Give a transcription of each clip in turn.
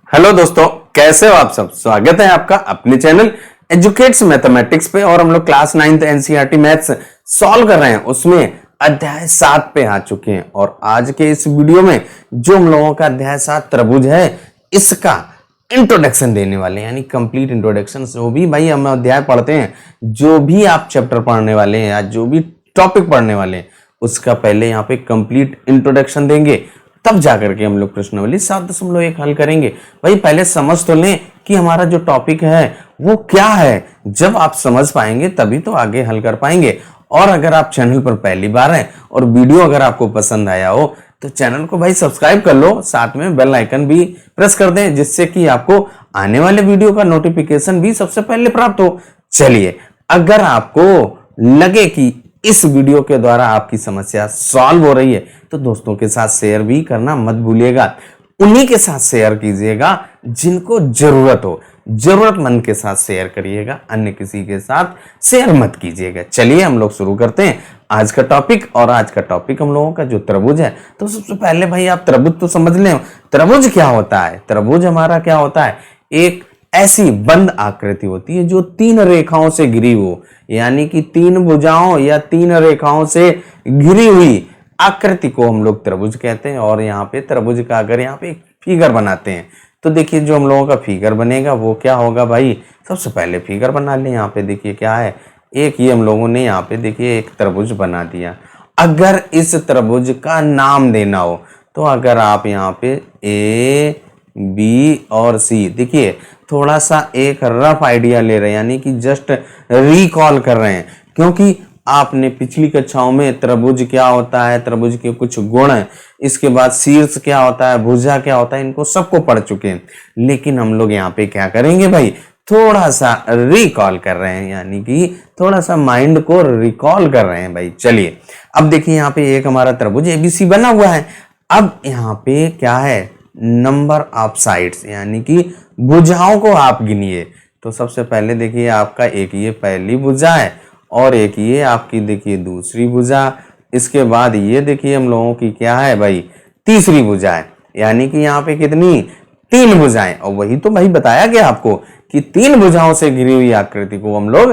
Hello दोस्तों, कैसे हो आप सब। स्वागत है आपका अपने चैनल एजुकेट्स मैथमेटिक्स पे। और हम लोग class 9th NCERT maths solve कर रहे हैं, उसमें अध्याय 7 पे आ चुके हैं। और आज के इस वीडियो में जो हम लोगों का अध्याय 7 त्रिभुज है, इसका इंट्रोडक्शन देने वाले हैं, यानी कंप्लीट इंट्रोडक्शन। जो भी भाई हम अध्याय पढ़ते हैं, जो भी आप चैप्टर पढ़ने वाले हैं या जो भी टॉपिक पढ़ने वाले हैं, उसका पहले यहाँ पे कंप्लीट इंट्रोडक्शन देंगे, तब जाकर के हम लोग प्रश्नावली 7.1 हल करेंगे। भाई पहले समझ तो लें कि हमारा जो टॉपिक है वो क्या है। जब आप समझ पाएंगे तभी तो आगे हल कर पाएंगे। और अगर आप चैनल पर पहली बार हैं और वीडियो अगर आपको पसंद आया हो तो चैनल को भाई सब्सक्राइब कर लो, साथ में बेल आइकन भी प्रेस कर दें, जिससे कि आपको आने वाले वीडियो का नोटिफिकेशन भी सबसे पहले प्राप्त हो। चलिए, अगर आपको लगे कि इस वीडियो के द्वारा आपकी समस्या सॉल्व हो रही है तो दोस्तों के साथ शेयर भी करना मत भूलिएगा। उन्हीं के साथ शेयर कीजिएगा जिनको जरूरत हो, जरूरतमंद के साथ शेयर करिएगा, अन्य किसी के साथ शेयर मत कीजिएगा। चलिए हम लोग शुरू करते हैं आज का टॉपिक। और आज का टॉपिक हम लोगों का जो त्रिभुज है, तो सबसे पहले भाई आप त्रिभुज तो समझ लें। त्रिभुज क्या होता है? त्रिभुज हमारा क्या होता है? एक ऐसी बंद आकृति होती है जो 3 रेखाओं से घिरी हो, यानी कि 3 भुजाओं या 3 रेखाओं से घिरी हुई आकृति को हम लोग त्रिभुज कहते हैं। और यहाँ पे त्रिभुज का अगर यहाँ पे एक फिगर बनाते हैं तो देखिए जो हम लोगों का फिगर बनेगा वो क्या होगा भाई। सबसे पहले फिगर बना लें। यहाँ पे देखिए क्या है, एक ये हम लोगों ने यहाँ पे देखिए एक त्रिभुज बना दिया। अगर इस त्रिभुज का नाम देना हो तो अगर आप यहाँ पे ए बी और सी, देखिए थोड़ा सा एक रफ आइडिया ले रहे हैं, यानी कि जस्ट रिकॉल कर रहे हैं, क्योंकि आपने पिछली कक्षाओं में त्रिभुज क्या होता है, त्रिभुज के कुछ गुण है, इसके बाद शीर्ष क्या होता है, भुजा क्या होता है, इनको सबको पढ़ चुके हैं। लेकिन हम लोग यहाँ पे क्या करेंगे भाई, थोड़ा सा रिकॉल कर रहे हैं, यानी कि थोड़ा सा माइंड को रिकॉल कर रहे हैं भाई। चलिए अब देखिए यहाँ पे एक हमारा त्रिभुज एबीसी बना हुआ है। अब यहाँ पे क्या है, नंबर ऑफ साइड्स, यानी कि भुजाओं को आप गिनिए। तो सबसे पहले देखिए आपका एक ये पहली भुजा है और एक ये आपकी देखिए दूसरी भुजा। इसके बाद ये देखिए हम लोगों की क्या है भाई, तीसरी भुजा है, यानी कि यहाँ पे कितनी, 3 भुजाएं। और वही तो भाई बताया गया आपको कि 3 भुजाओं से घिरी हुई आकृति को हम लोग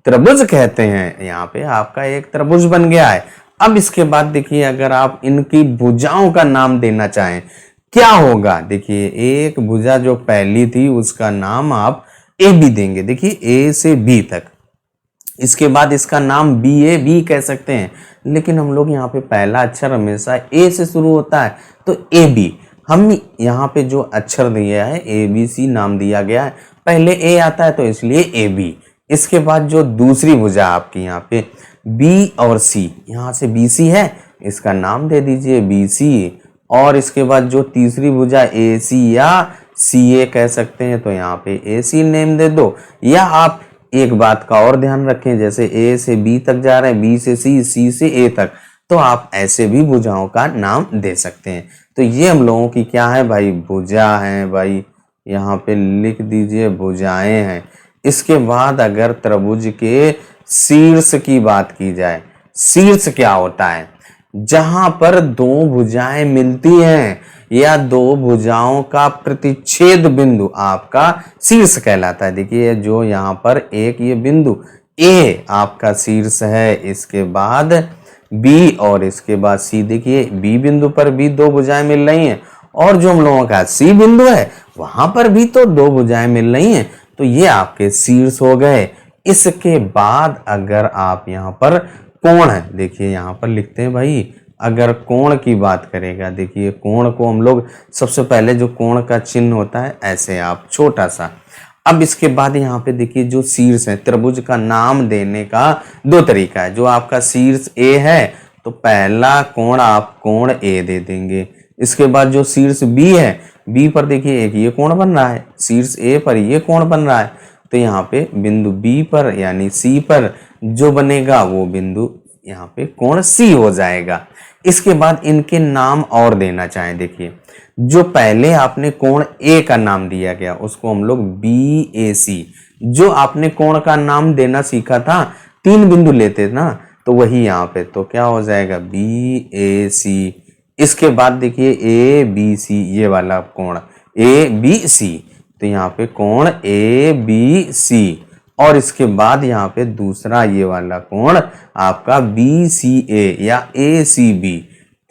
त्रिभुज कहते हैं। यहाँ पे आपका एक त्रिभुज बन गया है। अब इसके बाद देखिए अगर आप इनकी भुजाओं का नाम देना चाहें क्या होगा, देखिए एक भुजा जो पहली थी उसका नाम आप ए बी देंगे, देखिए ए से बी तक। इसके बाद इसका नाम बी ए बी कह सकते हैं, लेकिन हम लोग यहाँ पे पहला अक्षर हमेशा ए से शुरू होता है तो ए बी। हम यहाँ पे जो अक्षर दिया है ए बी सी नाम दिया गया है, पहले ए आता है तो इसलिए ए बी। इसके बाद जो दूसरी भुजा आपकी यहाँ पे बी और सी, यहाँ से बी सी है, इसका नाम दे दीजिए बी सी। और इसके बाद जो तीसरी भुजा ए सी या सी ए कह सकते हैं, तो यहाँ पे ए सी नेम दे दो। या आप एक बात का और ध्यान रखें, जैसे ए से बी तक जा रहे हैं, बी से सी से ए तक, तो आप ऐसे भी भुजाओं का नाम दे सकते हैं। तो ये हम लोगों की क्या है भाई, भुजा है भाई, यहाँ पे लिख दीजिए भुजाएं हैं। इसके बाद अगर त्रिभुज के शीर्ष की बात की जाए, शीर्ष क्या होता है, जहां पर 2 भुजाएं मिलती हैं या 2 भुजाओं का प्रतिच्छेद बिंदु आपका शीर्ष कहलाता है। देखिए जो यहाँ पर एक ये बिंदु ए आपका शीर्ष है, इसके बाद बी और इसके बाद सी। देखिए बी बिंदु पर भी 2 भुजाएं मिल रही हैं और जो हम लोगों का सी बिंदु है वहां पर भी तो 2 भुजाएं मिल रही हैं, तो ये आपके शीर्ष हो गए। इसके बाद अगर आप यहाँ पर कोण है, देखिए यहाँ पर लिखते हैं भाई, अगर कोण की बात करेगा, देखिए कोण को हम लोग सबसे पहले जो कोण का चिन्ह होता है ऐसे आप छोटा सा। अब इसके बाद यहाँ पे देखिए जो शीर्ष है, त्रिभुज का नाम देने का 2 तरीका है। जो आपका शीर्ष ए है तो पहला कोण आप कोण ए दे देंगे। इसके बाद जो शीर्ष बी है, बी पर देखिए एक ये कोण बन रहा है, शीर्ष ए पर ये कोण बन रहा है, तो यहाँ पे बिंदु बी पर यानी सी पर जो बनेगा वो बिंदु यहाँ पे कोण सी हो जाएगा। इसके बाद इनके नाम और देना चाहें, देखिए जो पहले आपने कोण ए का नाम दिया गया उसको हम लोग बी ए सी, जो आपने कोण का नाम देना सीखा था 3 बिंदु लेते ना, तो वही यहाँ पे तो क्या हो जाएगा बी ए सी। इसके बाद देखिए ए बी सी ये वाला कोण, ए बी सी, तो यहाँ पे कोण ए बी सी, और इसके बाद यहाँ पे दूसरा ये वाला कोण आपका बी सी ए या ए सी बी,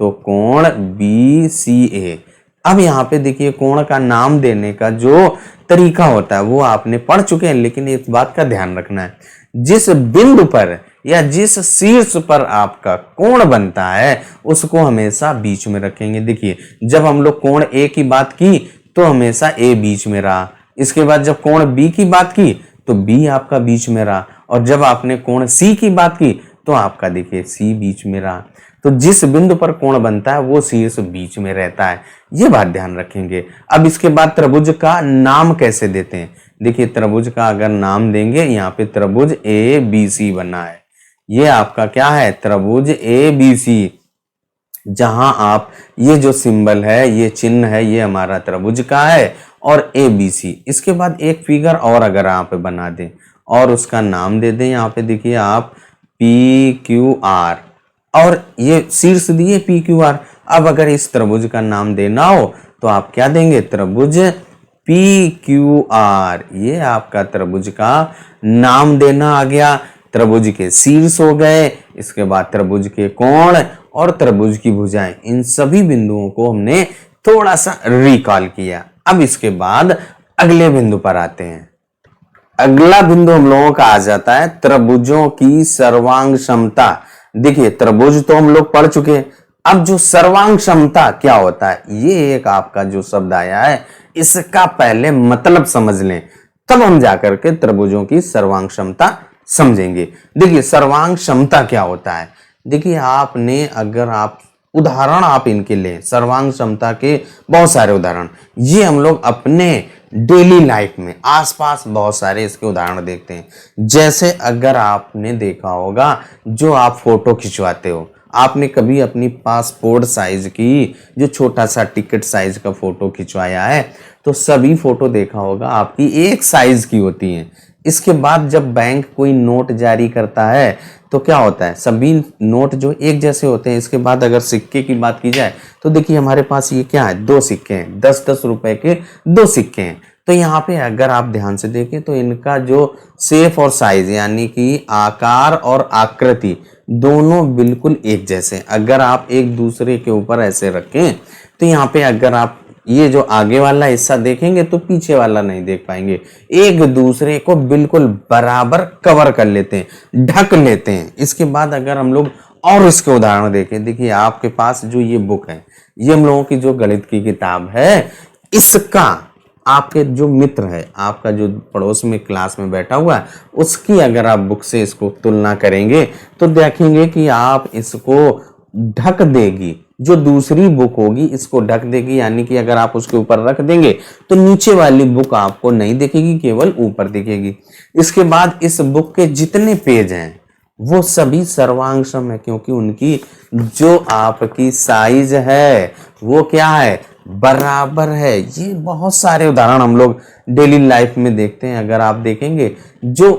तो कोण बी सी ए। अब यहाँ पे देखिए कोण का नाम देने का जो तरीका होता है वो आपने पढ़ चुके हैं, लेकिन एक बात का ध्यान रखना है, जिस बिंदु पर या जिस शीर्ष पर आपका कोण बनता है उसको हमेशा बीच में रखेंगे। देखिए जब हम लोग कोण ए की बात की तो हमेशा ए बीच में रहा, इसके बाद जब कोण बी की बात की तो बी आपका बीच में रहा, और जब आपने कोण सी की बात की तो आपका देखिए सी बीच में रहा। तो जिस बिंदु पर कोण बनता है वो शीर्ष बीच में रहता है, ये बात ध्यान रखेंगे। अब इसके बाद त्रिभुज का नाम कैसे देते हैं, देखिए त्रिभुज का अगर नाम देंगे, यहाँ पे त्रिभुज ए बी सी बना है, ये आपका क्या है त्रिभुज ए बी सी, जहां आप ये जो सिंबल है ये चिन्ह है ये हमारा त्रिभुज का है और ए बी सी। इसके बाद एक फिगर और अगर आप बना दें और उसका नाम दे दें, यहाँ पे देखिए आप पी क्यू आर, और ये शीर्ष दिए पी क्यू आर। अब अगर इस त्रिभुज का नाम देना हो तो आप क्या देंगे, त्रिभुज पी क्यू आर, ये आपका त्रिभुज का नाम देना आ गया। त्रिभुज के शीर्ष हो गए, इसके बाद त्रिभुज के कोण और त्रिभुज की भुजाएं, इन सभी बिंदुओं को हमने थोड़ा सा रिकॉल किया। अब इसके बाद अगले बिंदु पर आते हैं। अगला बिंदु हम लोगों का आ जाता है त्रिभुजों की सर्वांग क्षमता। देखिए त्रिभुज तो हम लोग पढ़ चुके हैं, अब जो सर्वांग क्षमता क्या होता है, ये एक आपका जो शब्द आया है इसका पहले मतलब समझ लें, तब हम जाकर के त्रिभुजों की सर्वांग क्षमता समझेंगे। देखिए सर्वांग क्षमता क्या होता है, देखिए आपने अगर आप उदाहरण आप इनके लें, सर्वांग क्षमता के बहुत सारे उदाहरण, ये हम लोग अपने डेली लाइफ में आसपास बहुत सारे इसके उदाहरण देखते हैं। जैसे अगर आपने देखा होगा जो आप फोटो खिंचवाते हो, आपने कभी अपनी पासपोर्ट साइज की जो छोटा सा टिकट साइज का फोटो खिंचवाया है, तो सभी फोटो देखा होगा आपकी एक साइज की होती हैं। इसके बाद जब बैंक कोई नोट जारी करता है तो क्या होता है, सभी नोट जो एक जैसे होते हैं। इसके बाद अगर सिक्के की बात की जाए तो देखिए हमारे पास ये क्या है, दो सिक्के हैं, 10-10 रुपए के दो सिक्के हैं। तो यहाँ पे अगर आप ध्यान से देखें तो इनका जो शेप और साइज यानी कि आकार और आकृति दोनों बिल्कुल एक जैसे। अगर आप एक दूसरे के ऊपर ऐसे रखें तो यहाँ पे अगर आप ये जो आगे वाला हिस्सा देखेंगे तो पीछे वाला नहीं देख पाएंगे, एक दूसरे को बिल्कुल बराबर कवर कर लेते हैं, ढक लेते हैं। इसके बाद अगर हम लोग और इसके उदाहरण देखें, देखिए आपके पास जो ये बुक है, ये हम लोगों की जो गणित की किताब है, इसका आपके जो मित्र है, आपका जो पड़ोस में क्लास में बैठा हुआ है, उसकी अगर आप बुक से इसको तुलना करेंगे तो देखेंगे कि आप इसको ढक देगी, जो दूसरी बुक होगी इसको ढक देगी, यानी कि अगर आप उसके ऊपर रख देंगे तो नीचे वाली बुक आपको नहीं दिखेगी, केवल ऊपर दिखेगी। इसके बाद इस बुक के जितने पेज हैं वो सभी सर्वांगसम है, क्योंकि उनकी जो आपकी साइज है वो क्या है, बराबर है। ये बहुत सारे उदाहरण हम लोग डेली लाइफ में देखते हैं। अगर आप देखेंगे जो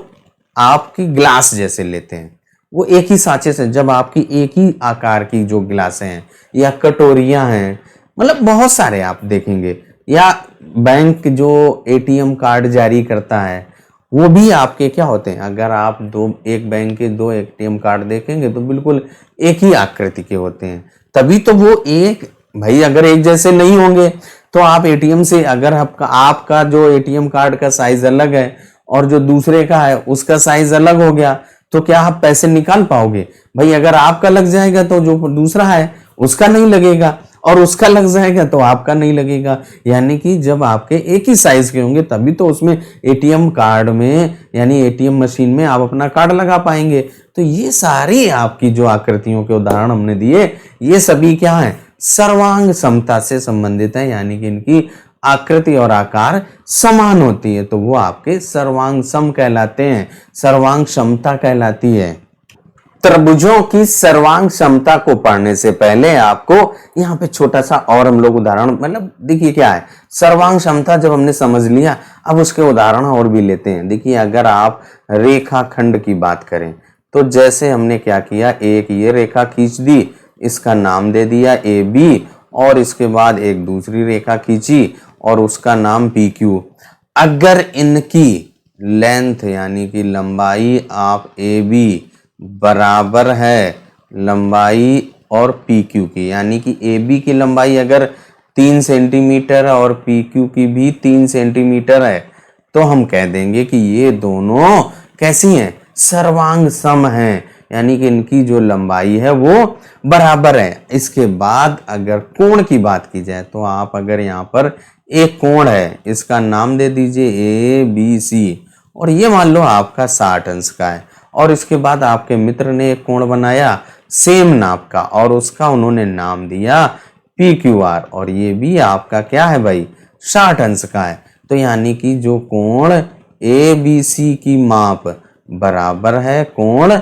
आपकी ग्लास जैसे लेते हैं, वो एक ही सांचे से, जब आपकी एक ही आकार की जो गिलासें हैं या कटोरियां हैं, मतलब बहुत सारे आप देखेंगे, या बैंक जो एटीएम कार्ड जारी करता है वो भी आपके क्या होते हैं, अगर आप एक बैंक के दो एटीएम कार्ड देखेंगे तो बिल्कुल एक ही आकृति के होते हैं। तभी तो वो एक, भाई अगर एक जैसे नहीं होंगे तो आप एटीएम से, अगर आपका जो एटीएम कार्ड का साइज अलग है और जो दूसरे का है उसका साइज अलग हो गया तो क्या आप पैसे निकाल पाओगे? भाई अगर आपका लग जाएगा तो जो दूसरा है उसका नहीं लगेगा, और उसका लग जाएगा तो आपका नहीं लगेगा। यानी कि जब आपके एक ही साइज के होंगे तभी तो उसमें एटीएम कार्ड में यानी एटीएम मशीन में आप अपना कार्ड लगा पाएंगे। तो ये सारी आपकी जो आकृतियों के उदाहरण हमने दिए, ये सभी क्या है, सर्वांग समता से संबंधित है, यानी कि इनकी आकृति और आकार समान होती है, तो वो आपके सर्वांग सम कहलाते हैं, सर्वांग क्षमता कहलाती है। त्रिभुजों की सर्वांग क्षमता को पढ़ने से पहले आपको यहाँ पे छोटा सा और हम लोग उदाहरण, मतलब देखिए क्या है, सर्वांग क्षमता जब हमने समझ लिया, अब उसके उदाहरण और भी लेते हैं। देखिए अगर आप रेखाखंड की बात करें तो जैसे हमने क्या किया, एक ये रेखा खींच दी, इसका नाम दे दिया ए बी, और इसके बाद एक दूसरी रेखा खींची और उसका नाम पी क्यू। अगर इनकी लेंथ यानी कि लंबाई आप ए बी बराबर है लंबाई और पी क्यू की, यानी कि ए बी की लंबाई अगर 3 सेंटीमीटर और पी क्यू की भी 3 सेंटीमीटर है, तो हम कह देंगे कि ये दोनों कैसी हैं, सर्वांग सम हैं, यानी कि इनकी जो लंबाई है वो बराबर है। इसके बाद अगर कोण की बात की जाए तो आप अगर यहाँ पर एक कोण है, इसका नाम दे दीजिए ए बी सी, और ये मान लो आपका 60 अंश का है, और इसके बाद आपके मित्र ने एक कोण बनाया सेम नाप का और उसका उन्होंने नाम दिया पी क्यू आर, और ये भी आपका क्या है भाई, 60 अंश का है। तो यानी कि जो कोण ए बी सी की माप बराबर है कोण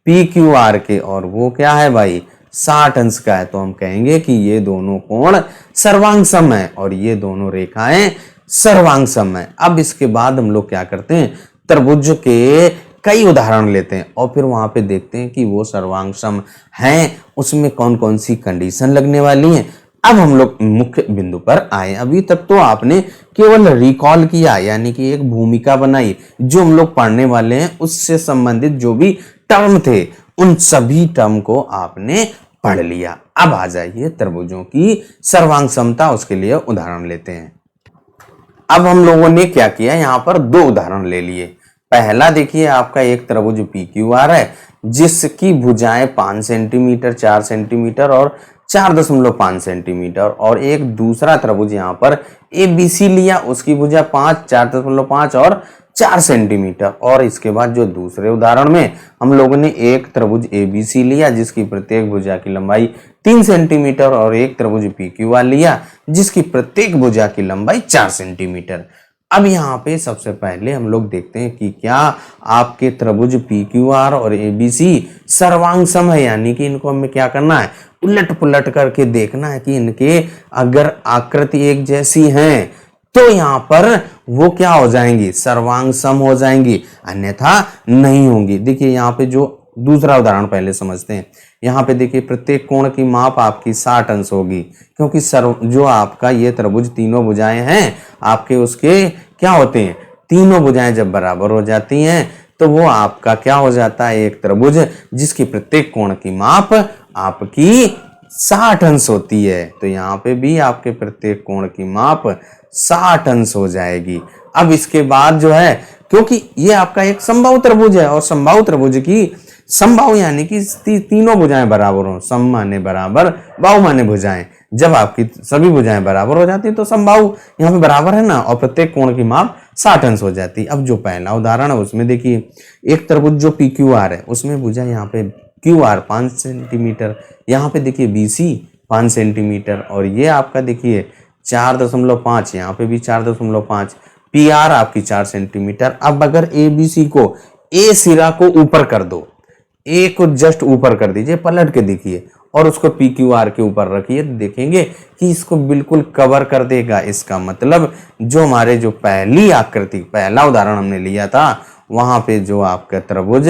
पी क्यू आर के, और वो क्या है भाई, 60 अंश का है, तो हम कहेंगे कि ये दोनों कोण सर्वांग सम है और ये दोनों रेखाएं सर्वांग सम है। अब इसके बाद हम लोग क्या करते हैं, त्रिभुज के कई उदाहरण लेते हैं और फिर वहां पे देखते हैं कि वो सर्वांग सम हैं, उसमें कौन कौन सी कंडीशन लगने वाली हैं। अब हम लोग मुख्य बिंदु पर आए। अभी तक तो आपने केवल रिकॉल किया, यानी कि एक भूमिका बनाई, जो हम लोग पढ़ने वाले हैं उससे संबंधित जो भी टर्म थे उन सभी टर्म को आपने पढ़ लिया। अब आ जाइए त्रिभुजों की सर्वांग समता, उसके लिए उदाहरण लेते हैं। अब हम लोगों ने क्या किया, यहाँ पर दो उदाहरण ले लिए। पहला देखिए आपका एक त्रिभुज पी क्यू आर है जिसकी भुजाएं 5 सेंटीमीटर, 4 सेंटीमीटर और 4.5 सेंटीमीटर, और एक दूसरा त्रिभुज यहाँ पर ए बी सी लिया, उसकी भुजा 5, 4.5 और 4 सेंटीमीटर। और इसके बाद जो दूसरे उदाहरण में हम लोगों ने एक त्रिभुज ए बी सी लिया जिसकी प्रत्येक भुजा की लंबाई 3 सेंटीमीटर, और एक त्रिभुज पी क्यू आर लिया जिसकी प्रत्येक भुजा की लंबाई 4 सेंटीमीटर। अब यहाँ पे सबसे पहले हम लोग देखते हैं कि क्या आपके त्रिभुज पी क्यू आर और ए बी सी सर्वांग सम है, यानी कि इनको हमें क्या करना है, उलट पुलट करके देखना है कि इनके अगर आकृति एक जैसी हैं तो यहाँ पर वो क्या हो जाएंगी, सर्वांग सम हो जाएंगी, अन्यथा नहीं होंगी। देखिए यहाँ पे जो दूसरा उदाहरण पहले समझते हैं। यहाँ पे देखिए प्रत्येक कोण की माप आपकी 60 अंश होगी, क्योंकि जो आपका ये त्रिभुज तीनों भुजाएं हैं आपके, उसके क्या होते हैं, तीनों भुजाएं जब बराबर हो जाती हैं तो वो आपका क्या हो जाता है, एक त्रिभुज जिसकी प्रत्येक कोण की माप आपकी 60 अंश होती है। तो यहाँ पे भी आपके प्रत्येक कोण की माप 60 अंश हो जाएगी। अब इसके बाद जो है, क्योंकि ये आपका एक समबाहु त्रिभुज है और समबाहु त्रिभुज की समबाहु यानी कि तीनों भुजाएं बराबर हो, सम माने बराबर, बाहु माने भुजाएं, जब आपकी सभी भुजाएं बराबर हो जाती है तो समबाहु यहाँ पे बराबर है ना, और प्रत्येक कोण की माप 60 अंश हो जाती है। अब जो पहला उदाहरण है उसमें देखिए एक त्रिभुज जो पी क्यू आर है उसमें भुजा यहाँ पे क्यू आर 5 सेंटीमीटर, यहाँ पे देखिए बी सी 5 सेंटीमीटर, और ये आपका देखिए 4.5, यहाँ पे भी 4.5, पी आर आपकी 4 सेंटीमीटर। अब अगर ए बी सी को ए सिरा को ऊपर कर दो, ए को जस्ट ऊपर कर दीजिए, पलट के देखिए, और उसको पी क्यू आर के ऊपर रखिए, देखेंगे कि इसको बिल्कुल कवर कर देगा। इसका मतलब जो हमारे जो पहली आकृति, पहला उदाहरण हमने लिया था, वहां पे जो आपका त्रिभुज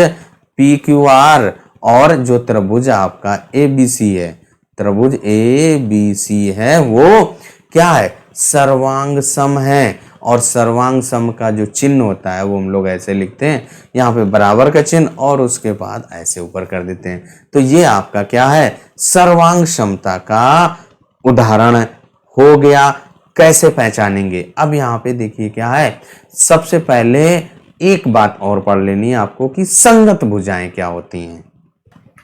पी क्यू आर और जो त्रिभुज आपका ए बी सी है, त्रिभुज ए बी सी है, वो क्या है, सर्वांग सम है। और सर्वांग सम का जो चिन्ह होता है वो हम लोग ऐसे लिखते हैं, यहाँ पे बराबर का चिन्ह और उसके बाद ऐसे ऊपर कर देते हैं। तो ये आपका क्या है, सर्वांग समता का उदाहरण हो गया। कैसे पहचानेंगे, अब यहाँ पे देखिए क्या है, सबसे पहले एक बात और पढ़ लेनी है आपको कि संगत भुजाएं क्या होती हैं।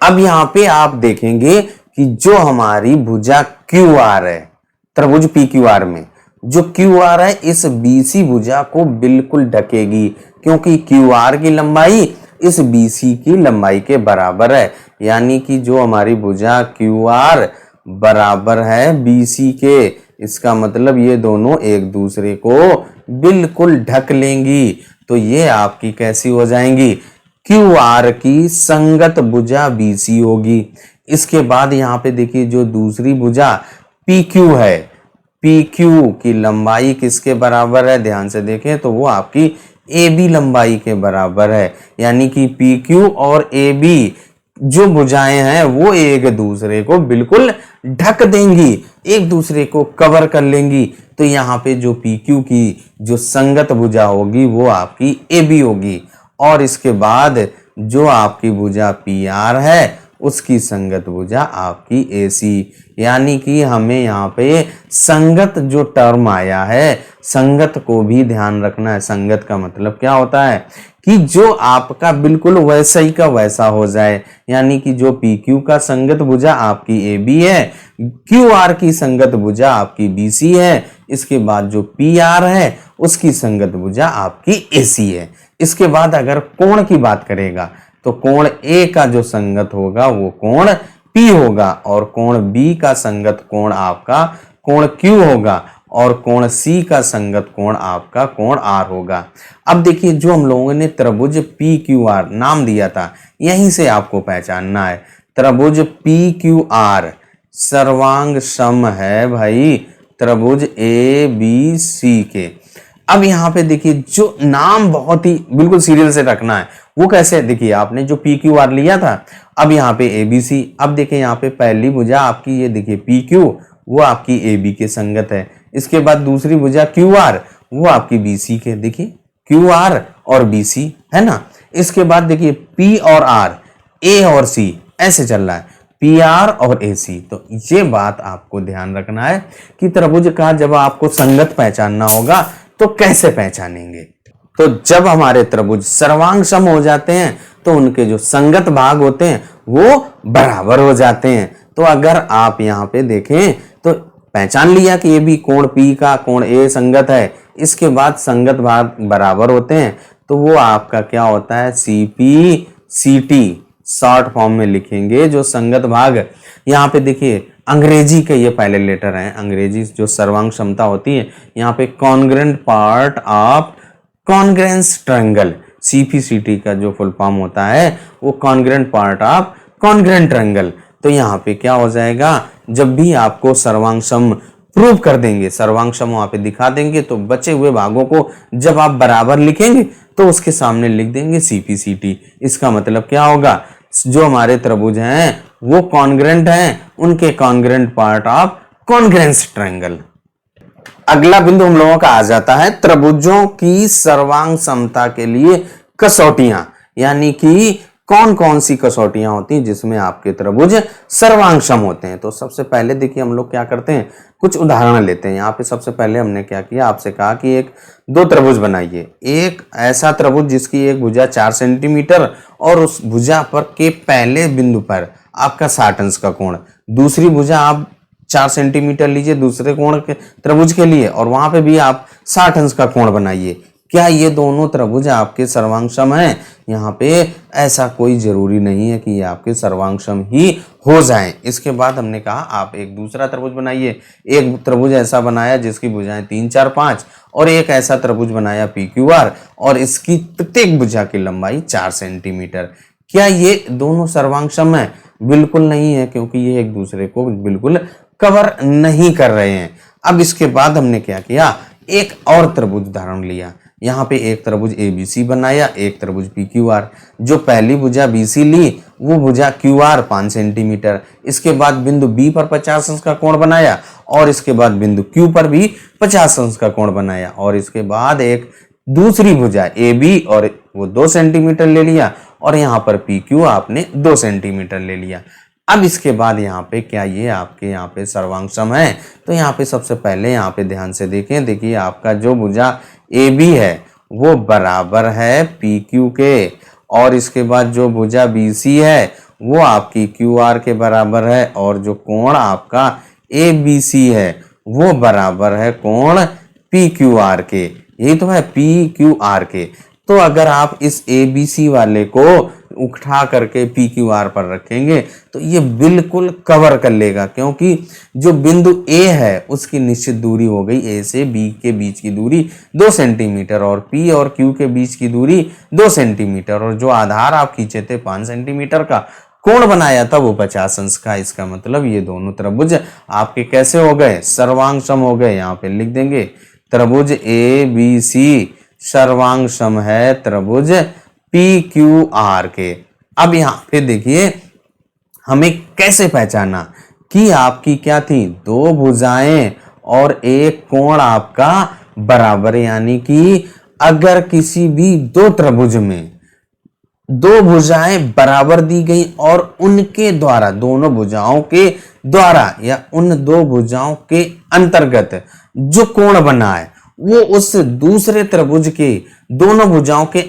अब यहाँ पे आप देखेंगे कि जो हमारी भुजा क्यू आर है त्रिभुज पी क्यू आर में, जो क्यू आर है इस बीसी भुजा को बिल्कुल ढकेगी, क्योंकि क्यू आर की लंबाई इस बीसी की लंबाई के बराबर है, यानी कि जो हमारी भुजा क्यू आर बराबर है बीसी के, इसका मतलब ये दोनों एक दूसरे को बिल्कुल ढक लेंगी। तो ये आपकी कैसी हो जाएंगी, क्यू आर की संगत भुजा बीसी होगी। इसके बाद यहाँ पे देखिए जो दूसरी भुजा पी क्यू है, पी क्यू की लंबाई किसके बराबर है, ध्यान से देखें तो वो आपकी ए बी लंबाई के बराबर है, यानी कि पी क्यू और ए बी जो भुजाएं हैं वो एक दूसरे को बिल्कुल ढक देंगी। एक दूसरे को कवर कर लेंगी, तो यहाँ पे जो पी क्यू की जो संगत भुजा होगी वो आपकी ए बी होगी, और इसके बाद जो आपकी भुजा पी आर है उसकी संगत भुजा आपकी ए सी। यानी कि हमें यहाँ पे संगत जो टर्म आया है, संगत को भी ध्यान रखना है। संगत का मतलब क्या होता है कि जो आपका बिल्कुल वैसा ही का वैसा हो जाए। यानी कि जो पी क्यू का संगत भुजा आपकी ए बी है, क्यू आर की संगत भुजा आपकी बी सी है, इसके बाद जो पी आर है उसकी संगत भुजा आपकी ए सी है। इसके बाद अगर कोण की बात करेगा तो कोण ए का जो संगत होगा वो कोण P होगा, और कोण B का संगत कोण आपका कोण Q होगा, और कोण C का संगत कोण आपका कोण R होगा। अब देखिए जो हम लोगों ने त्रिभुज PQR नाम दिया था, यहीं से आपको पहचानना है। त्रिभुज PQR सर्वांग सम है भाई त्रिभुज ABC के। अब यहाँ पे देखिए जो नाम बहुत ही बिल्कुल सीरियल से रखना है, वो कैसे, देखिए आपने जो पी क्यू आर लिया था, अब यहाँ पे ए बी सी। अब देखिए यहाँ पे पहली भुजा आपकी ये देखिए पी क्यू, वो आपकी ए बी के संगत है। इसके बाद दूसरी भुजा क्यू आर, वो आपकी बी सी के, देखिए क्यू आर और बी सी है ना। इसके बाद देखिए पी और आर, ए और सी, ऐसे चल रहा है, पी आर और ए सी। तो ये बात आपको ध्यान रखना है कि त्रिभुज का जब आपको संगत पहचानना होगा तो कैसे पहचानेंगे। तो जब हमारे त्रिभुज सर्वांग सम हो जाते हैं तो उनके जो संगत भाग होते हैं वो बराबर हो जाते हैं। तो अगर आप यहाँ पे देखें तो पहचान लिया कि ये भी कोण P का कोण A संगत है, इसके बाद संगत भाग बराबर होते हैं, तो वो आपका क्या होता है CPCT शॉर्ट फॉर्म में लिखेंगे। जो संगत भाग यहाँ पे देखिए अंग्रेजी के ये पहले लेटर हैं, अंग्रेजी जो सर्वांग क्षमता होती है, यहाँ पे congruent part of congruence triangle, CPCT का जो फुल फॉर्म होता है वो congruent part of congruent triangle. तो यहाँ पे क्या हो जाएगा, जब भी आपको सर्वांग सम प्रूव कर देंगे, सर्वांग सम वहां पे दिखा देंगे, तो बचे हुए भागों को जब आप बराबर लिखेंगे तो उसके सामने लिख देंगे CPCT। इसका मतलब क्या होगा, जो हमारे त्रिभुज हैं वो कॉन्ग्रेंट हैं, उनके congruent part of congruence triangle. अगला बिंदु हम लोगों का आ जाता है त्रिभुजों की सर्वांग समता के लिए कसौटियां, यानी कि कौन कौन सी कसौटियां होती हैं जिसमें आपके त्रिभुज सर्वांग सम होते हैं। तो सबसे पहले देखिए हम लोग क्या करते हैं, कुछ उदाहरण लेते हैं। यहाँ पे सबसे पहले हमने क्या किया, आपसे कहा कि एक दो त्रिभुज बनाइए। एक ऐसा त्रिभुज जिसकी एक भुजा 4 सेंटीमीटर और उस भुजा पर के पहले बिंदु पर आपका 60 अंश का कोण, दूसरी भुजा आप 4 सेंटीमीटर लीजिए दूसरे कोण के त्रिभुज के लिए, और वहां पे भी आप 60 अंश का कोण बनाइए। क्या ये दोनों त्रिभुज आपके सर्वांग सम हैं? यहाँ पे ऐसा कोई जरूरी नहीं है कि ये आपके सर्वांग सम ही हो जाएं। इसके बाद हमने कहा आप एक दूसरा त्रिभुज बनाइए। एक त्रिभुज ऐसा बनाया जिसकी भुजाएं 3, 4, 5, और एक ऐसा त्रिभुज बनाया PQR और इसकी प्रत्येक भुजा की लंबाई 4 सेंटीमीटर। क्या ये दोनों सर्वांग सम है? बिल्कुल नहीं है, क्योंकि ये एक दूसरे को बिल्कुल कवर नहीं कर रहे हैं। अब इसके बाद हमने क्या किया, एक और त्रिभुज उदाहरण लिया। यहाँ पे एक त्रिभुज ABC बनाया, एक त्रिभुज PQR। जो पहली भुजा BC ली वो भुजा QR 5 सेंटीमीटर। इसके बाद बिंदु B पर 50 अंश का कोण बनाया, और इसके बाद बिंदु Q पर भी 50 अंश का कोण बनाया, और इसके बाद एक दूसरी भुजा AB और वो 2 सेंटीमीटर ले लिया, और यहाँ पर PQ आपने 2 सेंटीमीटर ले लिया। अब इसके बाद यहाँ पे क्या ये आपके यहाँ पे सर्वांग सम है? तो यहाँ पे सबसे पहले यहाँ पे ध्यान से देखें, देखिए आपका जो भुजा AB है वो बराबर है PQ के, और इसके बाद जो भुजा BC है वो आपकी QR के बराबर है, और जो कोण आपका ABC है वो बराबर है कोण PQR के। यही तो है PQR के। तो अगर आप इस ABC वाले को उठा करके PQR पर रखेंगे तो ये बिल्कुल कवर कर लेगा, क्योंकि जो बिंदु A है उसकी निश्चित दूरी हो गई A से B के बीच की दूरी 2 सेंटीमीटर, और P और Q के बीच की दूरी 2 सेंटीमीटर, और जो आधार आप खींचे थे 5 सेंटीमीटर का, कोण बनाया था वो 50 अंश का। इसका मतलब ये दोनों त्रिभुज आपके कैसे हो गए, सर्वांग सम हो गए। यहाँ पे लिख देंगे त्रिभुज ABC सर्वांग सम है त्रिभुज PQR के। अब यहाँ पे देखिए हमें कैसे पहचाना, कि आपकी क्या थी, दो भुजाएं और एक कोण आपका बराबर, यानी कि अगर किसी भी दो त्रिभुज में दो भुजाएं बराबर दी गई और उनके द्वारा, दोनों भुजाओं के द्वारा या उन दो भुजाओं के अंतर्गत जो कोण बना है वो उस दूसरे त्रिभुज के दोनों भुजाओं के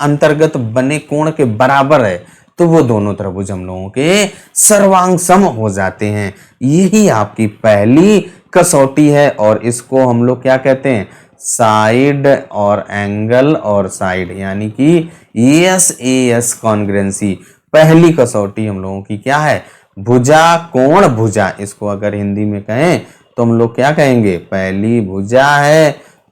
अंतर्गत बने कोण के बराबर है, तो वो दोनों त्रिभुज हम लोगों के सर्वांग सम हो जाते हैं। यही आपकी पहली कसौटी है और इसको हम लोग क्या कहते हैं, साइड और एंगल और साइड, यानी कि एस कॉन्ग्रुएंसी। पहली कसौटी हम लोगों की क्या है, भुजा कोण भुजा। इसको अगर हिंदी में कहें तो हम लोग क्या कहेंगे, पहली भुजा है,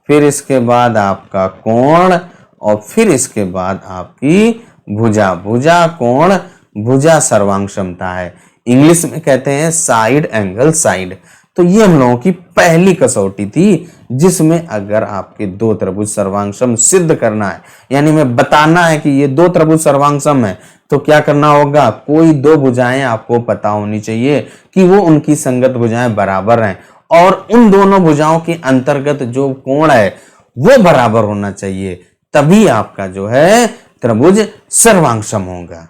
फिर इसके बाद आपका कोण और फिर इसके बाद आपकी भुजा। भुजा कोण भुजा सर्वांग क्षमता है, इंग्लिश में कहते हैं साइड एंगल साइड। तो ये हम लोगों की पहली कसौटी थी, जिसमें अगर आपके दो त्रिभुज सर्वांग सम सिद्ध करना है, यानी मैं बताना है कि ये दो त्रिभुज सर्वांग सम है, तो क्या करना होगा, कोई दो भुजाएं आपको पता होनी चाहिए कि वो उनकी संगत भुजाएं बराबर हैं और उन दोनों भुजाओं के अंतर्गत जो कोण है वो बराबर होना चाहिए, तभी आपका जो है त्रिभुज सर्वांग सम होगा।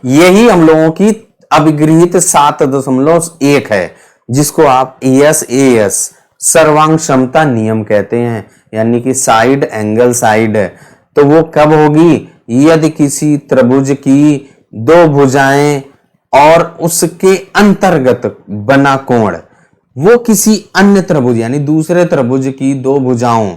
यही हम लोगों की अभिगृहित 7.1 है, जिसको आप एस सर्वांग क्षमता नियम कहते हैं, यानी कि साइड एंगल साइड। तो वो कब होगी, यदि किसी त्रिभुज की दो भुजाएं और उसके अंतर्गत बना कोण वो किसी अन्य त्रिभुज यानी दूसरे त्रिभुज की दो भुजाओं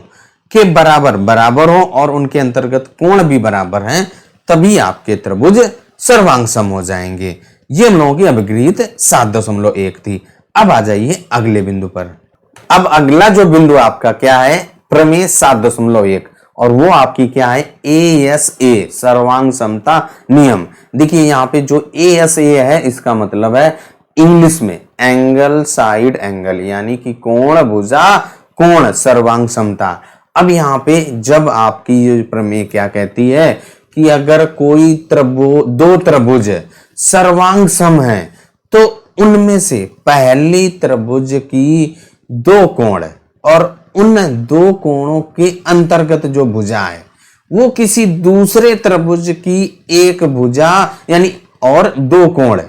के बराबर हो और उनके अंतर्गत कोण भी बराबर हैं, तभी आपके त्रिभुज सर्वांग सम हो जाएंगे। ये हम लोगों की अभिगृहित 7.1 थी। अब आ जाइए अगले बिंदु पर। अब अगला जो बिंदु आपका क्या है, प्रमेय 7.1, और वो आपकी क्या है, ए सर्वांग समता नियम। देखिए यहाँ पे जो ए है इसका मतलब है इंग्लिश में एंगल साइड एंगल, यानी कि कोण भुजा कोण सर्वांग समता। अब यहाँ पे जब आपकी ये प्रमेय क्या कहती है कि अगर कोई दो त्रिभुज सर्वांग सम है तो उनमें से पहली त्रिभुज की दो कोण और उन दो कोणों के अंतर्गत जो भुजा है वो किसी दूसरे त्रिभुज की एक भुजा यानी और दो कोण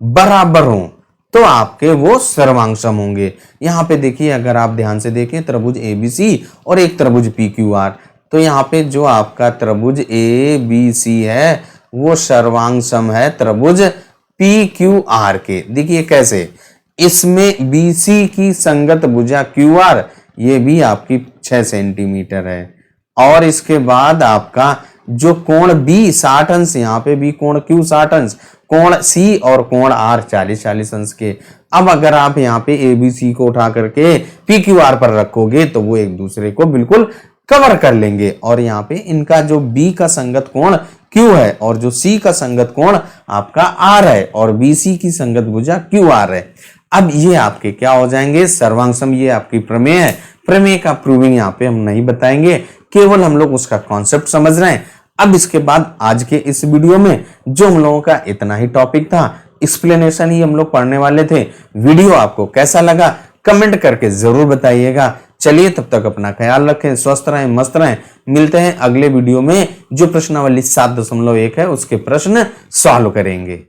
बराबर हो तो आपके वो सर्वांग सम होंगे। यहां पे देखिए, अगर आप ध्यान से देखें, त्रिभुज ABC और एक त्रिभुज PQR, तो यहाँ पे जो आपका त्रिभुज ABC है वो सर्वांग सम है त्रिभुज PQR के। देखिए कैसे, इसमें BC की संगत भुजा QR ये भी आपकी 6 सेंटीमीटर है और इसके बाद आपका जो कोण B 60 अंश, यहाँ पे भी कोण Q 60 अंश, कोण C और कोण R 40 अंश के। अब अगर आप यहाँ पे ABC को उठा करके PQR पर रखोगे तो वो एक दूसरे को बिल्कुल कवर कर लेंगे और यहाँ पे इनका जो B का संगत कोण Q है और जो C का संगत कोण आपका R है और BC की संगत भुजा QR है। अब ये आपके क्या हो जाएंगे, सर्वांग सम। ये आपकी प्रमेय है। प्रमेय का प्रूविंग यहाँ पे हम नहीं बताएंगे, केवल हम लोग उसका कॉन्सेप्ट समझ रहे हैं। अब इसके बाद आज के इस वीडियो में जो हम लोगों का इतना ही टॉपिक था, एक्सप्लेनेशन ही हम लोग पढ़ने वाले थे। वीडियो आपको कैसा लगा कमेंट करके जरूर बताइएगा। चलिए तब तक अपना ख्याल रखें, स्वस्थ रहें, मस्त रहें। मिलते हैं अगले वीडियो में जो प्रश्नावली 7.1 है उसके प्रश्न सॉल्व करेंगे।